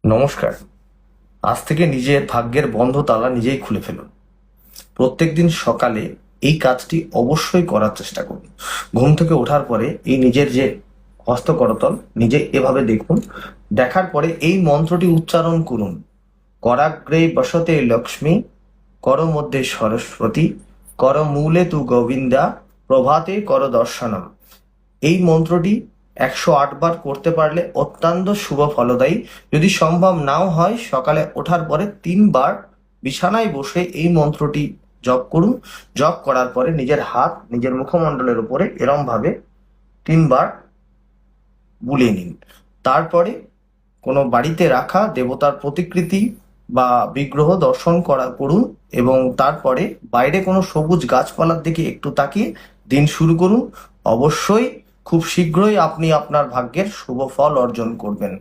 নমস্কার। আজ থেকে নিজের ভাগ্যের বন্ধ তালা নিজেই খুলে ফেলুন। প্রত্যেকদিন সকালে এই কাজটি অবশ্যই করার চেষ্টা করুন। ঘুম থেকে ওঠার পরে এই নিজের যে হস্তকরতল নিজে এভাবে দেখুন। দেখার পরে এই মন্ত্রটি উচ্চারণ করুন। করাগ্রে বসতে লক্ষ্মী, কর মধ্যে সরস্বতী, কর মূলে তু গোবিন্দা, প্রভাতে কর দর্শনম। এই মন্ত্রটি 108 বার করতে পারলে অত্যন্ত শুভ ফলদায়ী। যদি সম্ভব নাও হয়, সকালে ওঠার পরে 3 বার বিছানায় বসে এই মন্ত্রটি জপ করুন। জপ করার পরে নিজের হাত নিজের মুখমণ্ডলের উপরে এরম ভাবে 3 বার বুলিয়ে নিন। তারপরে কোনো বাড়িতে রাখা দেবতার প্রতিকৃতি বা বিগ্রহ দর্শন করুন এবং তারপরে বাইরে কোনো সবুজ গাছপালার দিকে একটু তাকিয়ে দিন শুরু করুন। অবশ্যই খুব শীঘ্রই আপনি আপনার ভাগ্যের শুভ ফল অর্জন করবেন।